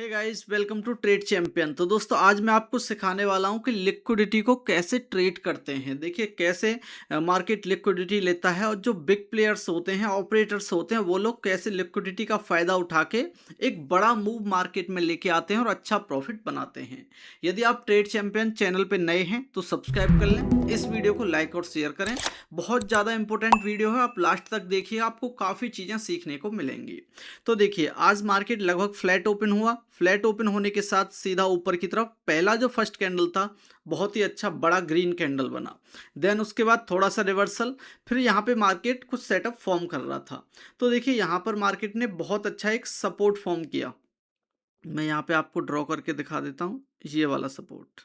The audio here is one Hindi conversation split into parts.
Hey guys, welcome to Trade Champion. तो दोस्तों आज मैं आपको सिखाने वाला हूं कि लिक्विडिटी को कैसे ट्रेड करते हैं। देखिए कैसे मार्केट लिक्विडिटी लेता है और जो बिग प्लेयर्स होते हैं, ऑपरेटर्स होते हैं, वो लोग कैसे लिक्विडिटी का फायदा उठा के एक बड़ा मूव मार्केट में लेके आते हैं और अच्छा प्रॉफिट बनाते हैं। यदि आप ट्रेड चैंपियन चैनल पे नए हैं तो सब्सक्राइब कर लें, इस वीडियो को लाइक और शेयर करें। बहुत ज़्यादा इंपॉर्टेंट वीडियो है, आप लास्ट तक देखिए, आपको काफ़ी चीज़ें सीखने को मिलेंगी। तो देखिए आज मार्केट लगभग फ्लैट ओपन हुआ। फ्लैट ओपन होने के साथ सीधा ऊपर की तरफ पहला जो फर्स्ट कैंडल था बहुत ही अच्छा बड़ा ग्रीन कैंडल बना। देन उसके बाद थोड़ा सा रिवर्सल, फिर यहाँ पे मार्केट कुछ सेटअप फॉर्म कर रहा था। तो देखिए यहाँ पर मार्केट ने बहुत अच्छा एक सपोर्ट फॉर्म किया। मैं यहाँ पे आपको ड्रॉ करके दिखा देता हूँ, ये वाला सपोर्ट,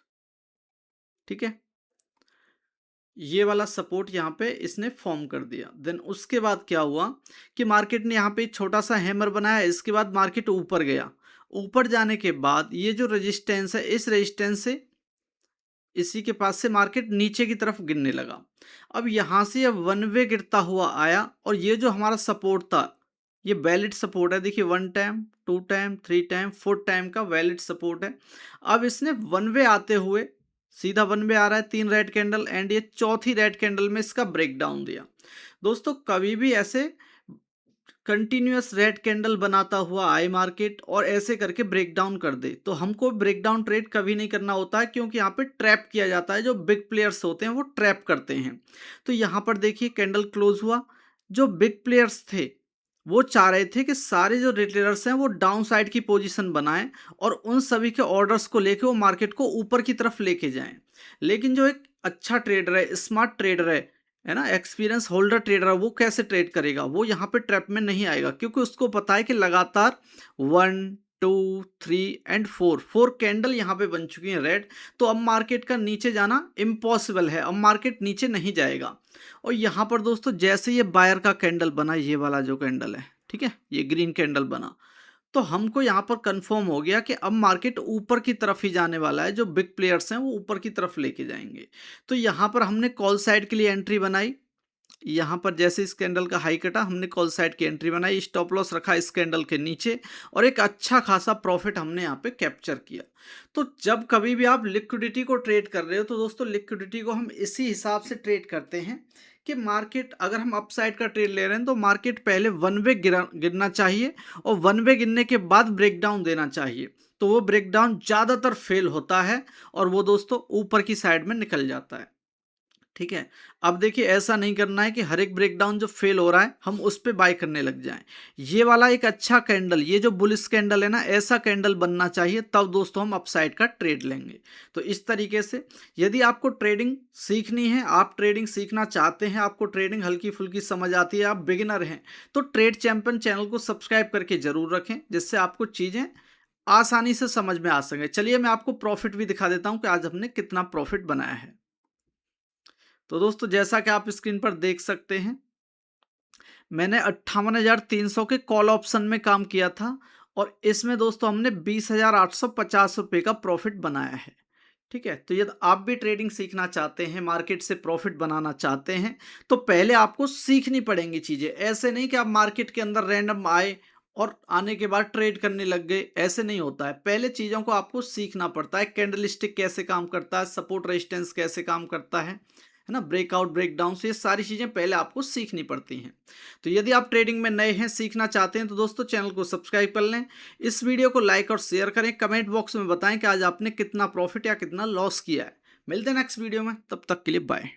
ठीक है। ये वाला सपोर्ट यहाँ पे इसने फॉर्म कर दिया। देन उसके बाद क्या हुआ कि मार्केट ने यहाँ पे छोटा सा हैमर बनाया। इसके बाद मार्केट ऊपर गया। ऊपर जाने के बाद ये जो रेजिस्टेंस है, इस रेजिस्टेंस से इसी के पास से मार्केट नीचे की तरफ गिरने लगा। अब यहाँ से ये वन वे गिरता हुआ आया और ये जो हमारा सपोर्ट था, ये वैलिड सपोर्ट है। देखिए 1 टाइम, 2 टाइम, 3 टाइम, 4 टाइम का वैलिड सपोर्ट है। अब इसने वन वे आते हुए सीधा वन वे आ रहा है, 3 रेड कैंडल एंड ये चौथी रेड कैंडल में इसका ब्रेकडाउन दिया। दोस्तों कभी भी ऐसे कंटिन्यूअस रेड कैंडल बनाता हुआ आए मार्केट और ऐसे करके ब्रेक डाउन कर दे, तो हमको ब्रेक डाउन ट्रेड कभी नहीं करना होता है, क्योंकि यहाँ पे ट्रैप किया जाता है। जो बिग प्लेयर्स होते हैं वो ट्रैप करते हैं। तो यहाँ पर देखिए कैंडल क्लोज हुआ। जो बिग प्लेयर्स थे वो चाह रहे थे कि सारे जो रिटेलर्स हैं वो डाउन साइड की पोजीशन बनाएं और उन सभी के ऑर्डर्स को लेके वो मार्केट को ऊपर की तरफ लेके जाएं। लेकिन जो एक अच्छा ट्रेडर है, स्मार्ट ट्रेडर है ना, एक्सपीरियंस होल्डर ट्रेडर, वो कैसे ट्रेड करेगा? वो यहाँ पे ट्रैप में नहीं आएगा, क्योंकि उसको पता है कि लगातार 1 2 3 एंड 4 कैंडल यहाँ पे बन चुकी हैं रेड। तो अब मार्केट का नीचे जाना इम्पॉसिबल है, अब मार्केट नीचे नहीं जाएगा। और यहाँ पर दोस्तों जैसे ये बायर का कैंडल बना, ये वाला जो कैंडल है, ठीक है, ये ग्रीन कैंडल बना, तो हमको यहाँ पर कंफर्म हो गया कि अब मार्केट ऊपर की तरफ ही जाने वाला है। जो बिग प्लेयर्स हैं वो ऊपर की तरफ लेके जाएंगे। तो यहाँ पर हमने कॉल साइड के लिए एंट्री बनाई। यहाँ पर जैसे इस कैंडल का हाई कटा, हमने कॉल साइड की एंट्री बनाई, स्टॉप लॉस रखा इस कैंडल के नीचे और एक अच्छा खासा प्रॉफिट हमने यहाँ पे कैप्चर किया। तो जब कभी भी आप लिक्विडिटी को ट्रेड कर रहे हो तो दोस्तों लिक्विडिटी को हम इसी हिसाब से ट्रेड करते हैं कि मार्केट अगर हम अपसाइड का ट्रेड ले रहे हैं तो मार्केट पहले वन वे गिरना चाहिए और वन वे गिरने के बाद ब्रेकडाउन देना चाहिए। तो वो ब्रेकडाउन ज़्यादातर फेल होता है और वो दोस्तों ऊपर की साइड में निकल जाता है, ठीक है। अब देखिए ऐसा नहीं करना है कि हर एक ब्रेकडाउन जो फेल हो रहा है हम उस पे बाय करने लग जाएं। ये वाला एक अच्छा कैंडल, ये जो बुलिश कैंडल है ना, ऐसा कैंडल बनना चाहिए, तब दोस्तों हम अपसाइड का ट्रेड लेंगे। तो इस तरीके से यदि आपको ट्रेडिंग सीखनी है, आप ट्रेडिंग सीखना चाहते हैं, आपको ट्रेडिंग हल्की फुल्की समझ आती है, आप बिगिनर हैं, तो ट्रेड चैंपियन चैनल को सब्सक्राइब करके जरूर रखें, जिससे आपको चीज़ें आसानी से समझ में आ सके। चलिए मैं आपको प्रॉफिट भी दिखा देता हूँ कि आज हमने कितना प्रॉफिट बनाया है। तो दोस्तों जैसा कि आप स्क्रीन पर देख सकते हैं, मैंने 58,300 के कॉल ऑप्शन में काम किया था और इसमें दोस्तों हमने 20,850 रुपये का प्रॉफिट बनाया है, ठीक है। तो यदि आप भी ट्रेडिंग सीखना चाहते हैं, मार्केट से प्रॉफिट बनाना चाहते हैं, तो पहले आपको सीखनी पड़ेंगी चीज़ें। ऐसे नहीं कि आप मार्केट के अंदर रैंडम आए और आने के बाद ट्रेड करने लग गए, ऐसे नहीं होता है। पहले चीज़ों को आपको सीखना पड़ता है, कैंडलस्टिक कैसे काम करता है, सपोर्ट रेजिस्टेंस कैसे काम करता है ना, ब्रेकआउट ब्रेकडाउन से, ये सारी चीज़ें पहले आपको सीखनी पड़ती हैं। तो यदि आप ट्रेडिंग में नए हैं, सीखना चाहते हैं, तो दोस्तों चैनल को सब्सक्राइब कर लें, इस वीडियो को लाइक और शेयर करें, कमेंट बॉक्स में बताएं कि आज आपने कितना प्रॉफिट या कितना लॉस किया है। मिलते हैं नेक्स्ट वीडियो में, तब तक के लिए बाय।